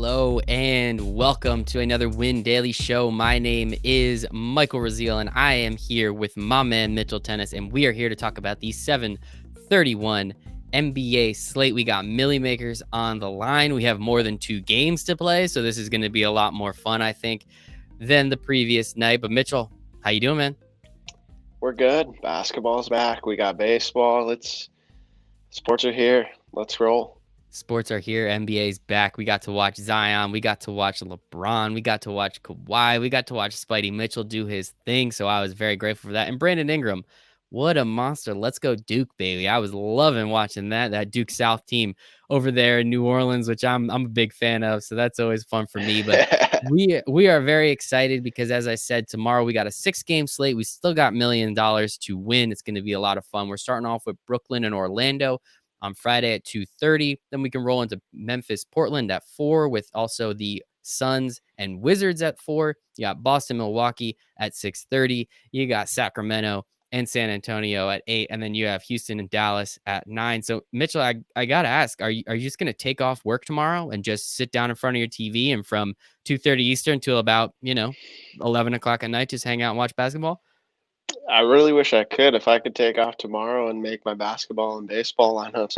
Hello and welcome to another Win Daily Show. My name is Michael Raziel and I am here with my man Mitchell Tennis, and we are here to talk about the 7/31 NBA slate. We got Millie Makers on the line. We have more than 2 games to play, so this is going to be a lot more fun, I think, than the previous night. But Mitchell, how you doing, man? We're good. Basketball's back. We got baseball. Sports are here. Let's roll. Sports are here. NBA's back. We got to watch Zion. We got to watch LeBron. We got to watch Kawhi. We got to watch Spidey Mitchell do his thing. So I was very grateful for that. And Brandon Ingram, what a monster. Let's go Duke, baby. I was loving watching that Duke South team over there in New Orleans, which I'm a big fan of. So that's always fun for me. But we are very excited because, as I said, tomorrow we got a 6-game slate. We still got $1 million to win. It's going to be a lot of fun. We're starting off with Brooklyn and Orlando on Friday at 2:30. Then we can roll into Memphis, Portland at 4, with also the Suns and Wizards at 4. You got Boston, Milwaukee at 6:30. You got Sacramento and San Antonio at 8. And then you have Houston and Dallas at 9. So, Mitchell, I got to ask, are you just going to take off work tomorrow and just sit down in front of your TV and from 2:30 Eastern till about, 11 o'clock at night, just hang out and watch basketball? I really wish I could. If I could take off tomorrow and make my basketball and baseball lineups,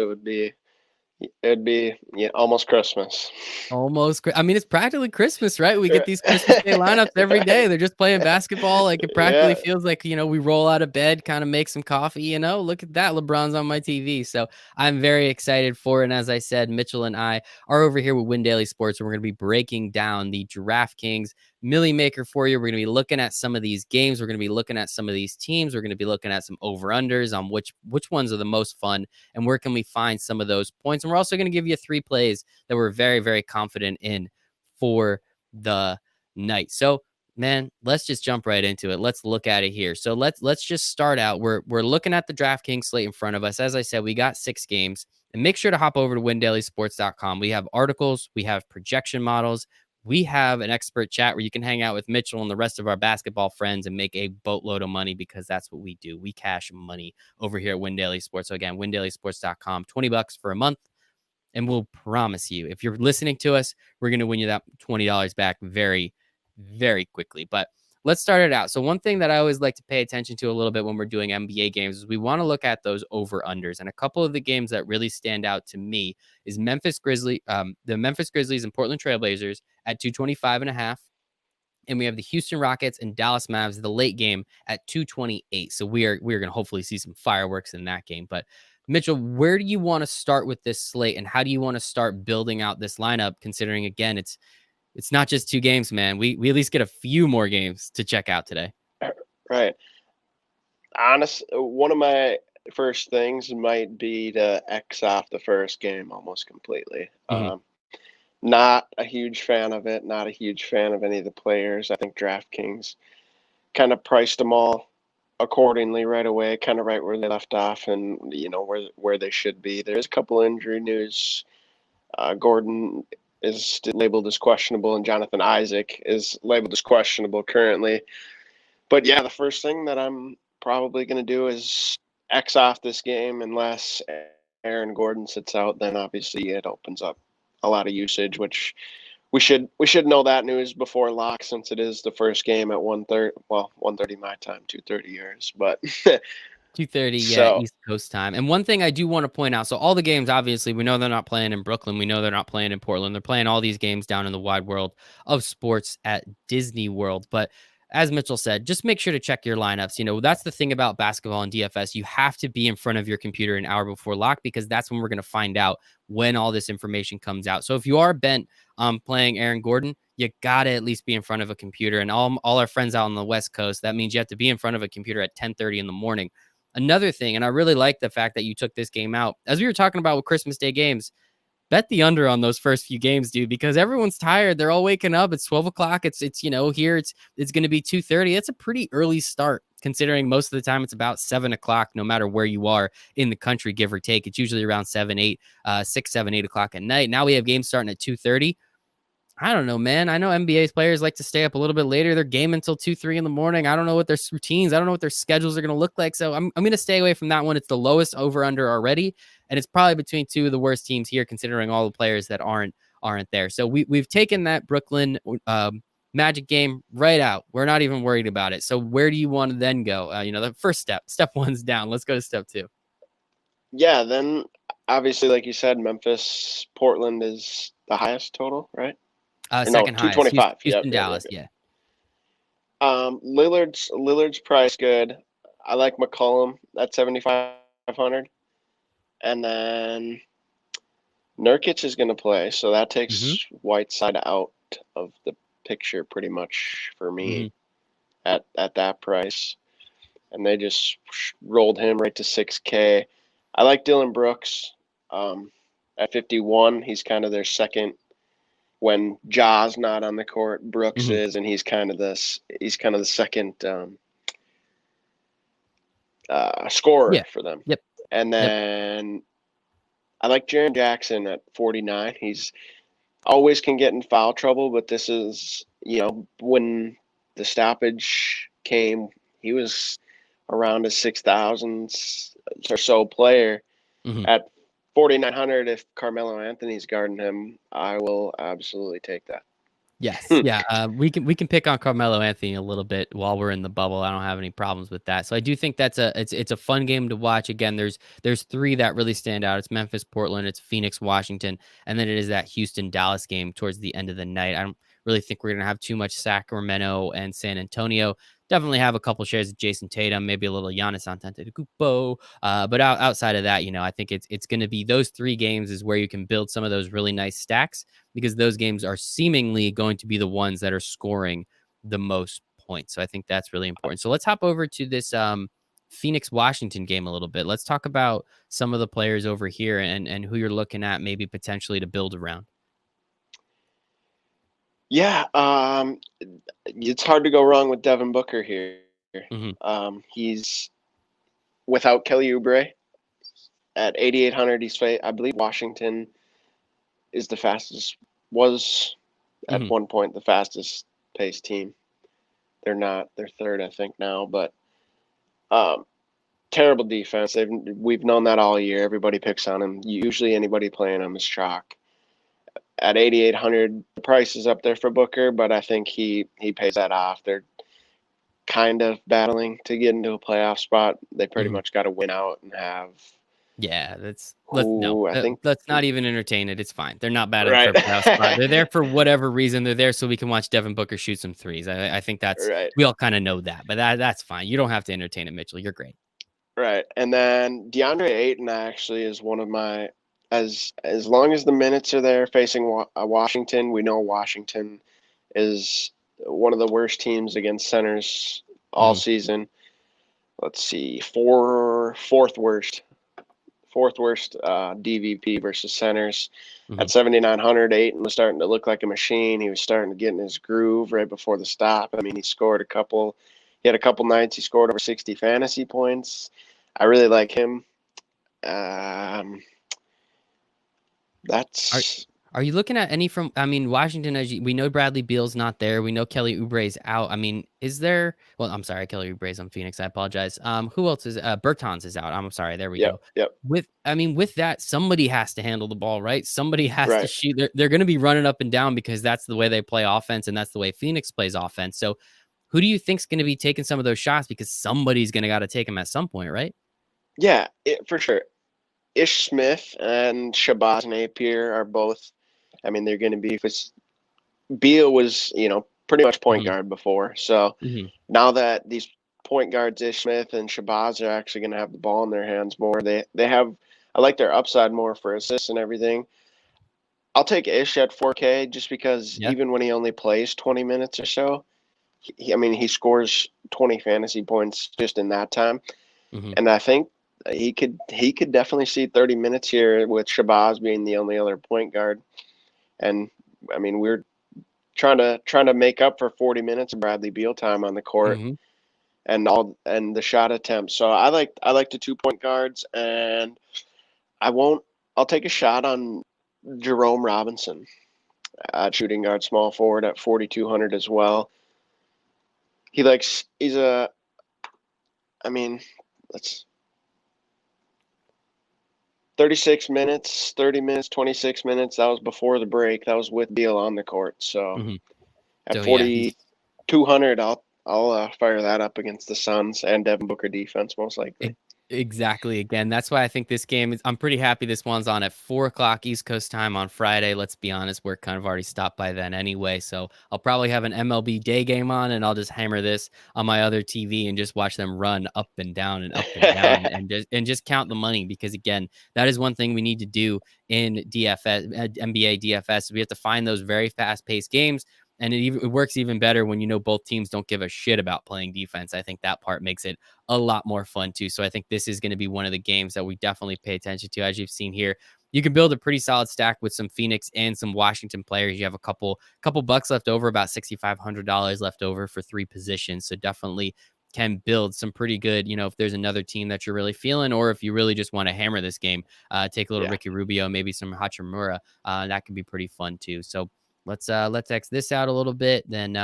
it'd be almost Christmas. Almost. I mean, it's practically Christmas, right? We get these Christmas Day lineups every day. They're just playing basketball. Like, it practically feels like, we roll out of bed, kind of make some coffee, look at that. LeBron's on my TV. So I'm very excited for it. And as I said, Mitchell and I are over here with Win Daily Sports, and we're going to be breaking down the DraftKings Millie Maker for you. We're going to be looking at some of these games. We're going to be looking at some of these teams. We're going to be looking at some over-unders on which ones are the most fun and where can we find some of those points. And we're also going to give you 3 plays that we're very, very confident in for the night. So, man, let's just jump right into it. Let's look at it here. So let's just start out. We're looking at the DraftKings slate in front of us. As I said, we got 6 games. And make sure to hop over to windailysports.com. We have articles. We have projection models. We have an expert chat where you can hang out with Mitchell and the rest of our basketball friends and make a boatload of money, because that's what we do. We cash money over here at Win Daily Sports. So again, windailysports.com, $20 for a month. And we'll promise you, if you're listening to us, we're going to win you that $20 back very, very quickly. But let's start it out. So one thing that I always like to pay attention to a little bit when we're doing NBA games is we want to look at those over-unders. And a couple of the games that really stand out to me is the Memphis Grizzlies and Portland Trailblazers at 225.5. And we have the Houston Rockets and Dallas Mavs, the late game, at 228. So we're going to hopefully see some fireworks in that game. But Mitchell, where do you want to start with this slate, and how do you want to start building out this lineup, considering, again, it's not just 2 games, man. We at least get a few more games to check out today. Right. One of my first things might be to X off the first game almost completely. Mm-hmm. Not a huge fan of it. Not a huge fan of any of the players. I think DraftKings kind of priced them all accordingly right away, kind of right where they left off, and where they should be. There's a couple injury news. Gordon is labeled as questionable, and Jonathan Isaac is labeled as questionable currently. But yeah, the first thing that I'm probably going to do is X off this game. Unless Aaron Gordon sits out, then obviously it opens up a lot of usage, which we should know that news before lock, since it is the first game at 1:30. Well, 1:30 my time, 2:30 yours, but 2:30, East Coast time. And one thing I do want to point out, so all the games, obviously, we know they're not playing in Brooklyn. We know they're not playing in Portland. They're playing all these games down in the wide world of sports at Disney World. But as Mitchell said, just make sure to check your lineups. That's the thing about basketball and DFS. You have to be in front of your computer an hour before lock, because that's when we're going to find out when all this information comes out. So if you are bent on playing Aaron Gordon, you got to at least be in front of a computer. And all our friends out on the West Coast, that means you have to be in front of a computer at 10:30 in the morning. Another thing, and I really like the fact that you took this game out, as we were talking about with Christmas Day games, bet the under on those first few games, dude, because everyone's tired. They're all waking up. It's 12 o'clock. It's here it's going to be 2:30. It's a pretty early start, considering most of the time it's about 7 o'clock, no matter where you are in the country, give or take. It's usually around 6, 7, 8 o'clock at night. Now we have games starting at 2:30. I don't know, man. I know NBA players like to stay up a little bit later. They're game until 2, 3 in the morning. I don't know what their routines. I don't know what their schedules are going to look like. So I'm going to stay away from that one. It's the lowest over under already. And it's probably between 2 of the worst teams here, considering all the players that aren't aren't there. So we've taken that Brooklyn Magic game right out. We're not even worried about it. So where do you want to then go? The first step one's down. Let's go to step two. Yeah, then obviously, like you said, Memphis, Portland is the highest total, right? Or no, Second highest. 225. Houston, Yep. Dallas. Yeah. Lillard's price good. I like McCollum at 7,500, and then Nurkic is going to play, so that takes Whiteside out of the picture pretty much for me at that price, and they just rolled him right to 6K. I like Dylan Brooks at 51. He's kind of their second when Ja's not on the court. Brooks is, and he's kind of the second scorer for them. Yep. And then I like Jaren Jackson at 49. He's always can get in foul trouble, but this is, when the stoppage came, he was around a 6,000 or so player. At 4,900, if Carmelo Anthony's guarding him, I will absolutely take that. Yes, yeah. We can pick on Carmelo Anthony a little bit while we're in the bubble. I don't have any problems with that. So I do think it's a fun game to watch. Again, there's three that really stand out. It's Memphis, Portland, it's Phoenix, Washington, and then it is that Houston, Dallas game towards the end of the night. I don't really think we're gonna have too much Sacramento and San Antonio. Definitely have a couple shares of Jason Tatum, maybe a little Giannis Antetokounmpo. But outside of that, I think it's going to be those three games is where you can build some of those really nice stacks, because those games are seemingly going to be the ones that are scoring the most points. So I think that's really important. So let's hop over to this Phoenix Washington game a little bit. Let's talk about some of the players over here and who you're looking at maybe potentially to build around. Yeah, it's hard to go wrong with Devin Booker here. He's without Kelly Oubre at 8,800. I believe Washington is was at one point the fastest paced team. They're not. They're third, I think, now. But terrible defense. We've known that all year. Everybody picks on him. Usually anybody playing him is chalk. At 8,800, the price is up there for Booker, but I think he pays that off. They're kind of battling to get into a playoff spot. They pretty much got to win out and have. Yeah, let's not even entertain it. It's fine. They're not battling for a playoff spot. They're there for whatever reason. They're there so we can watch Devin Booker shoot some threes. I think that's we all kind of know that, but that's fine. You don't have to entertain it, Mitchell. You're great. Right, and then DeAndre Ayton actually is one of my. As long as the minutes are there facing Washington, we know Washington is one of the worst teams against centers all season. Let's see, fourth worst DVP versus centers. At 7,900, Ayton was starting to look like a machine. He was starting to get in his groove right before the stop. I mean, he had a couple nights he scored over 60 fantasy points. I really like him. Are you looking at any from? I mean, Washington. We know Bradley Beal's not there. We know Kelly Oubre's out. I mean, is there? Well, I'm sorry, Kelly Oubre's on Phoenix. I apologize. Who else is? Bertans is out. I'm sorry. There we go. Yep. With that, somebody has to handle the ball, right? Somebody has to shoot. They're going to be running up and down because that's the way they play offense, and that's the way Phoenix plays offense. So, who do you think's going to be taking some of those shots? Because somebody's going to got to take them at some point, right? Yeah, for sure. Ish Smith and Shabazz Napier are both. I mean, they're going to be. Because Beal was, pretty much point guard before. So now that these point guards, Ish Smith and Shabazz, are actually going to have the ball in their hands more. They have. I like their upside more for assists and everything. I'll take Ish at 4K just because even when he only plays 20 minutes or so, he scores 20 fantasy points just in that time, and I think. He could definitely see 30 minutes here with Shabazz being the only other point guard, and I mean we're trying to make up for 40 minutes of Bradley Beal time on the court and the shot attempts. So I like the 2-point guards, and I'll take a shot on Jerome Robinson at shooting guard, small forward at 4,200 as well. 36 minutes, 30 minutes, 26 minutes. That was before the break. That was with Beal on the court. So Mhm. at So, yeah, he's 4,200, I'll fire that up against the Suns and Devin Booker defense most likely. Exactly. Again, that's why I think this game is. I'm pretty happy this one's on at 4 o'clock East Coast time on Friday. Let's be honest, we're kind of already stopped by then anyway. So I'll probably have an MLB day game on, and I'll just hammer this on my other TV and just watch them run up and down and up and down, and just count the money. Because again, that is one thing we need to do in DFS, NBA DFS. We have to find those very fast paced games. And it works even better when you know both teams don't give a shit about playing defense. I think that part makes it a lot more fun too. So I think this is going to be one of the games that we definitely pay attention to. As you've seen here, you can build a pretty solid stack with some Phoenix and some Washington players. You have a couple bucks left over, about $6,500 left over for 3 positions. So definitely can build some pretty good, if there's another team that you're really feeling, or if you really just want to hammer this game, take a little Yeah. Ricky Rubio, maybe some Hachimura. That can be pretty fun too. So let's X this out a little bit, then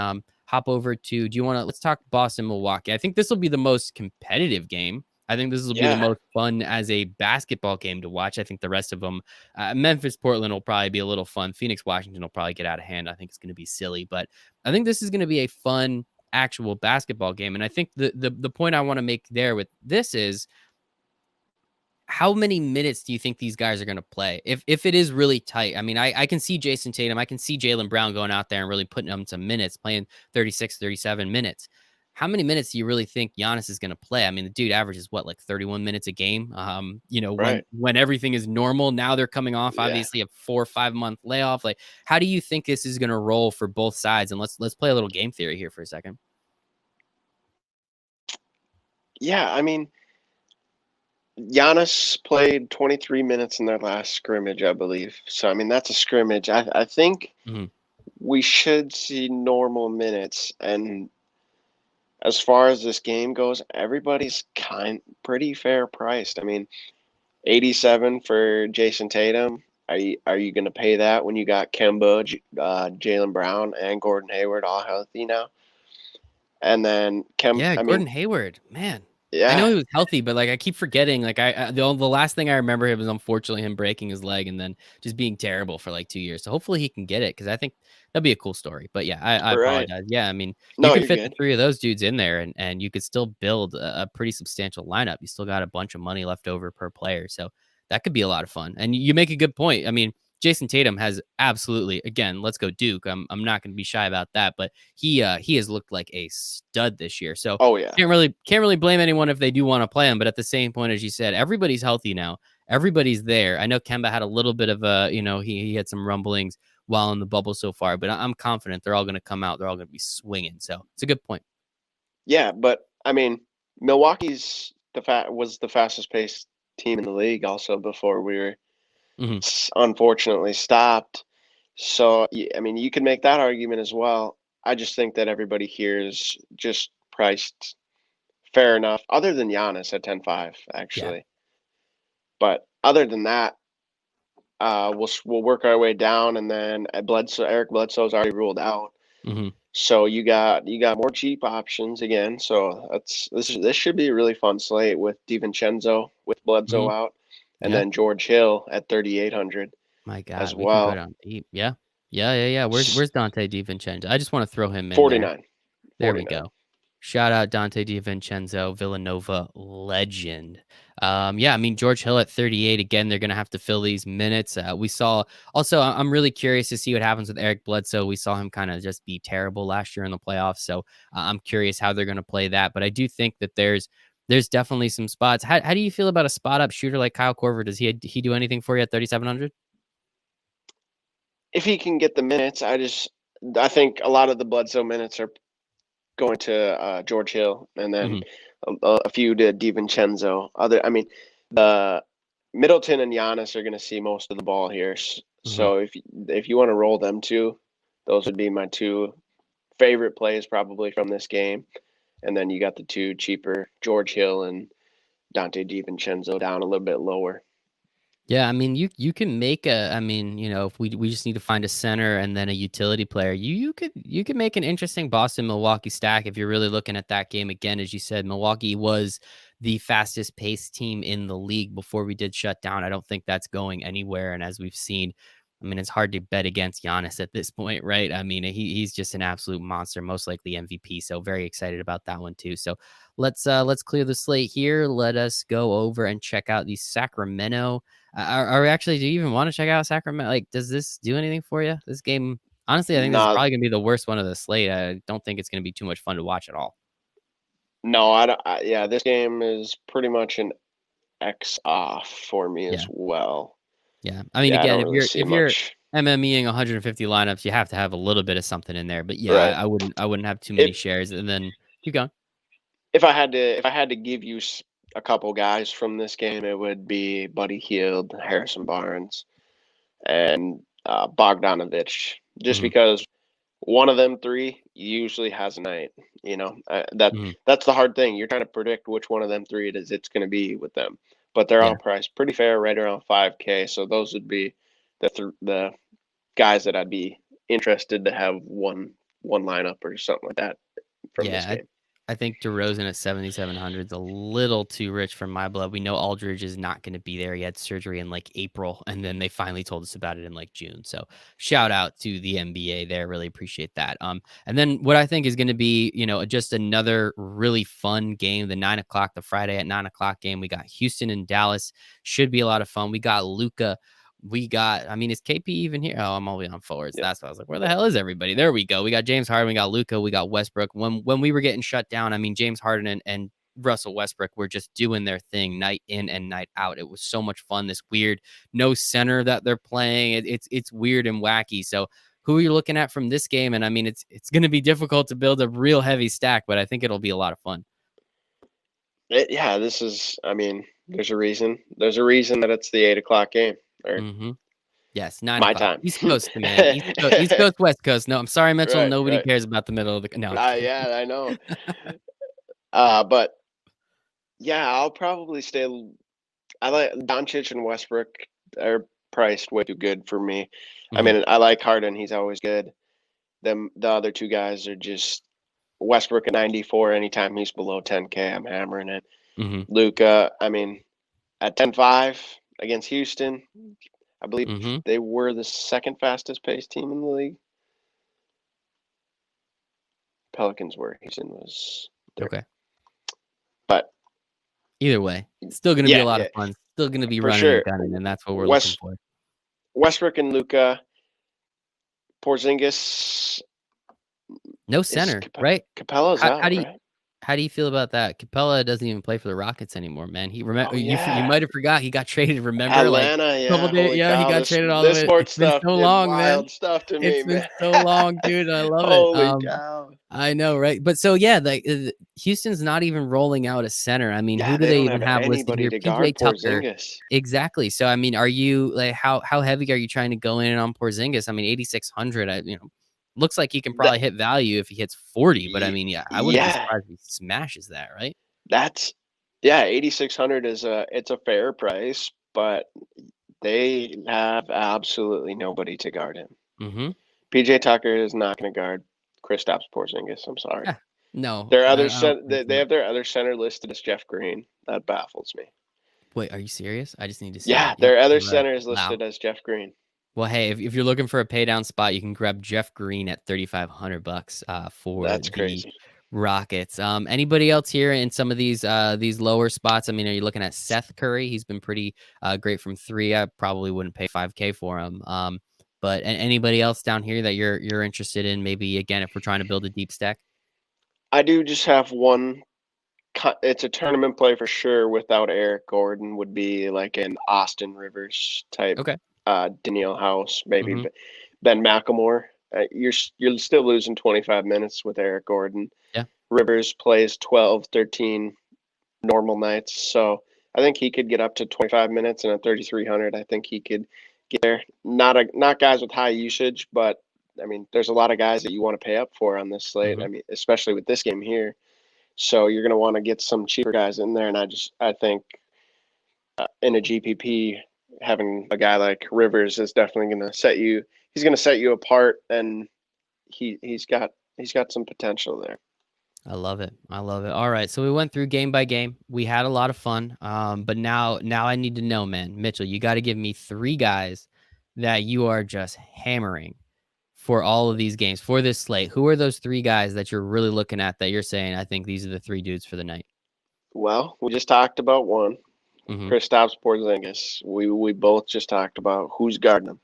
hop over to, let's talk Boston, Milwaukee. I think this will be the most competitive game. I think this will be the Yeah. most fun as a basketball game to watch. I think the rest of them, Memphis, Portland will probably be a little fun. Phoenix, Washington will probably get out of hand. I think it's going to be silly, but I think this is going to be a fun actual basketball game. And I think the point I want to make there with this is, how many minutes do you think these guys are going to play if it is really tight? I mean, I can see Jason Tatum. I can see Jaylen Brown going out there and really putting them some minutes, playing 36, 37 minutes. How many minutes do you really think Giannis is going to play? I mean, the dude averages what, like 31 minutes a game? Right. When everything is normal. Now they're coming off, Yeah. obviously, a 4 or 5 month layoff. Like, how do you think this is going to roll for both sides? And let's play a little game theory here for a second. Yeah, I mean, Giannis played 23 minutes in their last scrimmage, I believe. So, I mean, that's a scrimmage. I think Mhm. we should see normal minutes. And as far as this game goes, everybody's pretty fair priced. I mean, 87 for Jason Tatum. Are you going to pay that when you got Kemba, Jaylen Brown, and Gordon Hayward all healthy now? And then Yeah, I mean, Gordon Hayward, man. I know yeah, he was healthy, but, like, I keep forgetting, like, the last thing I remember him was unfortunately him breaking his leg and then just being terrible for, like, 2 years. So hopefully he can get it, because I think that'd be a cool story. But yeah, I right. apologize. Yeah, I mean, you No, could you're fit the good. 3 of those dudes in there, and you could still build a pretty substantial lineup. You still got a bunch of money left over per player, so that could be a lot of fun. And you make a good point. I mean, Jason Tatum has absolutely, again, let's go Duke. I'm not gonna be shy about that, but he has looked like a stud this year. So Oh, yeah. can't really blame anyone if they do want to play him. But at the same point, as you said, everybody's healthy now. Everybody's there. I know Kemba had a little bit of a, he had some rumblings while in the bubble so far, but I'm confident they're all going to come out. They're all going to be swinging. So it's a good point. Yeah, but I mean, Milwaukee's was the fastest paced team in the league also before we were Hmm. unfortunately stopped. So, I mean, you could make that argument as well. I just think that everybody here is just priced fair enough, other than Giannis at 10-5, Yeah. actually. But other than that, we'll work our way down, and then Eric Bledsoe's already ruled out. Hmm. So you got more cheap options again. So this should be a really fun slate with DiVincenzo with Hmm. Bledsoe out, and Yeah. then George Hill at 3,800 My as God, we can go well. down deep. Yeah. Yeah. Yeah. Yeah. Where's Dante DiVincenzo? I just want to throw him in there. 49. There we 49. go. Shout out Dante DiVincenzo, Villanova legend. Yeah, I mean, George Hill at 38. Again, they're going to have to fill these minutes. We saw also, I'm really curious to see what happens with Eric Bledsoe. We saw him kind of just be terrible last year in the playoffs. So I'm curious how they're going to play that. But I do think that there's definitely some spots. How do you feel about a spot up shooter like Kyle Korver? Does he do anything for you at 3,700? If he can get the minutes, I think a lot of the Bledsoe minutes are going to George Hill, and then Hmm. a few to DiVincenzo. I mean, the Middleton and Giannis are going to see most of the ball here. Hmm. So if you want to roll them two, those would be my two favorite plays probably from this game. And then you got the two cheaper, George Hill and Dante DiVincenzo, down a little bit lower. Yeah, I mean, you can make I mean, if we just need to find a center and then a utility player, you could make an interesting Boston Milwaukee stack if you're really looking at that game again. As you said, Milwaukee was the fastest paced team in the league before we did shut down. I don't think that's going anywhere. And as we've seen, I mean, it's hard to bet against Giannis at this point, right? I mean, he's just an absolute monster, most likely MVP. So very excited about that one too. So let's clear the slate here. Let us go over and check out the Sacramento. Are actually, do you even want to check out Sacramento? Like, does this do anything for you? This game, honestly, I think this is Not, probably gonna be the worst one of the slate. I don't think it's gonna be too much fun to watch at all. no, I don't. Yeah, this game is pretty much an X off for me as Yeah. well. Yeah. I mean, Yeah, I again, don't really see if you're much. MMEing 150 lineups, you have to have a little bit of something in there. But yeah, Right. I wouldn't have too many If shares. And then keep going. if I had to give you a couple guys from this game, it would be Buddy Hield, Harrison Barnes, and Bogdanovich. Just Hmm. because one of them three usually has a night. You know, Hmm. that's the hard thing. You're trying to predict which one of them three it's going to be with them. But they're Yeah. all priced pretty fair, right around 5K. So those would be the guys that I'd be interested to have one lineup or something like that from this Yeah. game. I think DeRozan at 7,700 is a little too rich for my blood. We know Aldridge is not going to be there. He had surgery in like April, and then they finally told us about it in like June. So shout out to the NBA there. Really appreciate that. And then what I think is going to be, just another really fun game. The Friday at 9 o'clock game. We got Houston and Dallas. Should be a lot of fun. We got Luca. I mean, is KP even here? Oh, I'm always on forwards. Yep. That's why I was like, where the hell is everybody? There we go. We got James Harden, we got Luca, we got Westbrook. When we were getting shut down, I mean, James Harden and Russell Westbrook were just doing their thing night in and night out. It was so much fun. This weird no center that they're playing. It's weird and wacky. So who are you looking at from this game? And I mean, it's going to be difficult to build a real heavy stack, but I think it'll be a lot of fun. Yeah, this is. I mean, there's a reason. There's a reason that it's the 8 o'clock game or Mm-hmm. Yes, 9 my o'clock. time. East Coast, man. East Coast, West Coast. No, I'm sorry, Mitchell. Right, Nobody right. cares about the middle of the no, I'm kidding. Yeah, I know. But yeah, I'll probably stay. I like Doncic and Westbrook are priced way too good for me. I Mhm, mean, I like Harden; he's always good. The other two guys are just Westbrook at 94. Anytime he's below 10K, I'm hammering it. mhm, Luca, I mean, at 10-5 against Houston, I believe mhm. they were the second fastest paced team in the league. Pelicans were. Houston was third. Okay. But Either way, still gonna be a yeah, lot of yeah, fun. Still gonna be for running and sure. gunning, and that's what we're looking West for. Westbrook and Luca, Porzingis No is center, right? Capella's How out, do you right? how do you feel about that? Capella doesn't even play for the Rockets anymore, man. He remember Oh you yeah, might have forgot he got traded, remember? Like, Atlanta. couple Yeah, days holy yeah, he cow! got This traded all the this way. It's sports been stuff so did long, man. wild stuff to It's me, been man. so long, dude. I love it. Holy cow! I know, right? But so yeah, like Houston's not even rolling out a center. I mean, who Yeah, do they they don't even have have listed anybody here? to PJ guard Tucker. Porzingis. Exactly. So I mean, are you like how heavy are you trying to go in on Porzingis? I mean, 8,600. Looks like he can That probably hit value if he hits 40. But I y- mean, yeah, I wouldn't be yeah, surprised if he smashes that, right? that's yeah. 8,600 is a fair price, but they have absolutely nobody to guard him. Mm-hmm. PJ Tucker is not going to guard Kristaps Porzingis. I'm sorry. Yeah. No, Their other I don't think they so. have their other center listed as Jeff Green. That baffles me. Wait, are you serious? I just need to see Yeah, that. their other Right. center is Wow. listed as Jeff Green. Well, hey, if you're looking for a pay down spot, you can grab Jeff Green at $3,500 for That's the crazy. Rockets. Anybody else here in some of these lower spots? I mean, are you looking at Seth Curry? He's been pretty great from three. I probably wouldn't pay 5K for him. But anybody else down here that you're interested in? Maybe again, if we're trying to build a deep stack. I do just have one. It's a tournament play for sure. Without Eric Gordon, would be like an Austin Rivers type, Okay. Danielle House, maybe Hmm. Ben McLemore. You're still losing 25 minutes with Eric Gordon. Yeah. Rivers plays 12, 13 normal nights, so I think he could get up to 25 minutes and at 3,300. I think he could get there. Not guys with high usage, but I mean, there's a lot of guys that you want to pay up for on this slate. Hmm. I mean, especially with this game here. So you're going to want to get some cheaper guys in there, and I think in a GPP having a guy like Rivers is definitely going to set you. He's going to set you apart, and he's got some potential there. I love it. I love it. All right. So we went through game by game. We had a lot of fun. But now I need to know, man. Mitchell, you got to give me 3 guys that you are just hammering for all of these games for this slate. Who are those 3 guys that you're really looking at that you're saying, I think these are the 3 dudes for the night? Well, we just talked about one, Mm-hmm. Kristaps Porzingis. We both just talked about who's guarding him.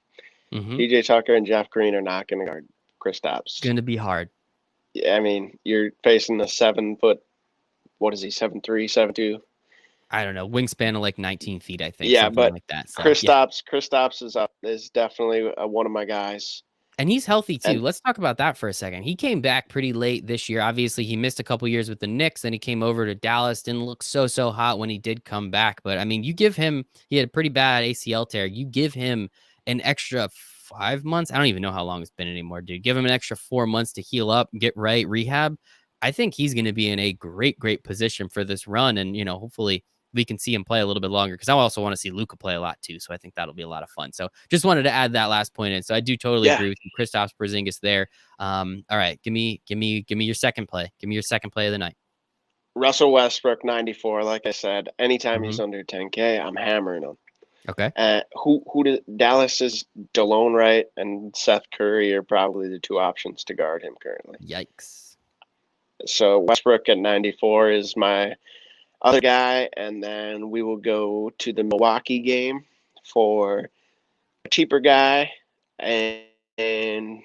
Mm-hmm. PJ Tucker and Jeff Green are not going to guard Kristaps. Going to be hard. I mean, you're facing a 7-foot, what is he, 7'3", 7'2"? I don't know, wingspan of like 19 feet, I think, Yeah, something but like that. So, Kristaps is definitely one of my guys. And he's healthy too. And Let's talk about that for a second. He came back pretty late this year. Obviously, he missed a couple years with the Knicks. Then he came over to Dallas. Didn't look so hot when he did come back. But I mean, you give him, he had a pretty bad ACL tear. You give him an extra 5 months. I don't even know how long it's been anymore, dude. Give him an extra 4 months to heal up, get right, rehab. I think he's going to be in a great position for this run. And, hopefully we can see him play a little bit longer, because I also want to see Luka play a lot too. So I think that'll be a lot of fun. So just wanted to add that last point in. So I do totally agree with you. Kristaps Porzingis there. All right. Give me your second play. Give me your second play of the night. Russell Westbrook, 94. Like I said, anytime he's under 10K, I'm hammering him. Okay. Dallas is DeLone Wright and Seth Curry are probably the 2 options to guard him currently. Yikes. So Westbrook at 94 is my other guy, and then we will go to the Milwaukee game for a cheaper guy and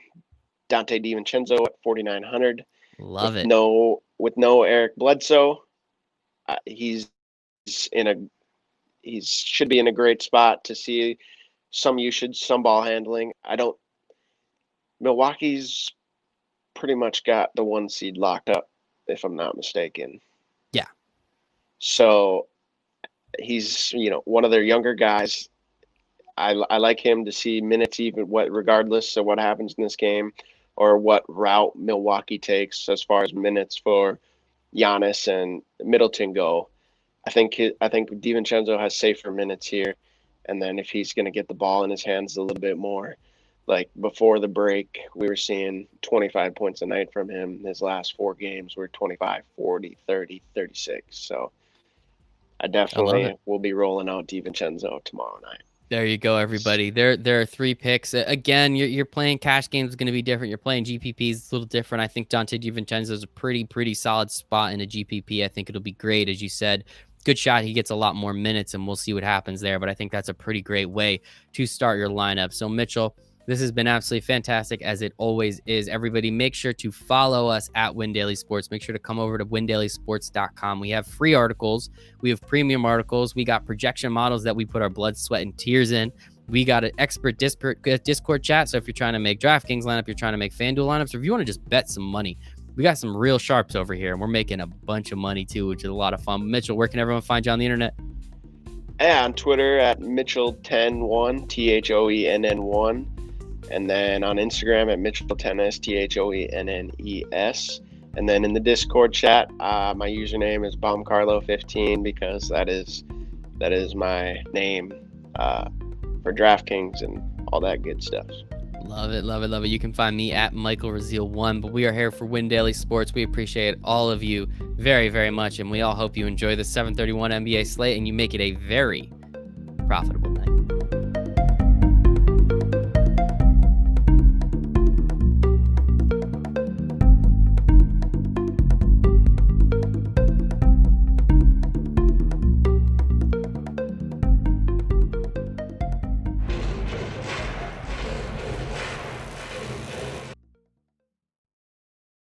Dante DiVincenzo at 4,900. Love it. With no Eric Bledsoe, he should be in a great spot to see some usage, some ball handling. Milwaukee's pretty much got the 1 seed locked up, if I'm not mistaken. Yeah. So he's, one of their younger guys. I like him to see minutes, regardless of what happens in this game or what route Milwaukee takes as far as minutes for Giannis and Middleton go. I think DiVincenzo has safer minutes here, and then if he's going to get the ball in his hands a little bit more, like before the break, we were seeing 25 points a night from him. His last 4 games were 25, 40, 30, 36. So I definitely will be rolling out DiVincenzo tomorrow night. There you go, everybody. There are 3 picks. Again, you're playing cash games is going to be different. You're playing GPPs, it's a little different. I think Dante DiVincenzo is a pretty solid spot in a GPP. I think it'll be great, as you said. Good shot. He gets a lot more minutes, and we'll see what happens there. But I think that's a pretty great way to start your lineup. So, Mitchell, this has been absolutely fantastic, as it always is. Everybody, make sure to follow us at Win Daily Sports. Make sure to come over to windailysports.com. We have free articles. We have premium articles. We got projection models that we put our blood, sweat, and tears in. We got an expert Discord chat. So if you're trying to make DraftKings lineup, you're trying to make FanDuel lineups, or if you want to just bet some money, we got some real sharps over here, and we're making a bunch of money too, which is a lot of fun. Mitchell, where can everyone find you on the internet? Yeah, on Twitter at Mitchell101, THOENN1. And then on Instagram at Mitchell10S, THOENNES. And then in the Discord chat, my username is BombCarlo15, because that is my name for DraftKings and all that good stuff. Love it. You can find me at Michael Raziel1. But we are here for Win Daily Sports. We appreciate all of you very much, and we all hope you enjoy the 7:31 NBA slate and you make it a very profitable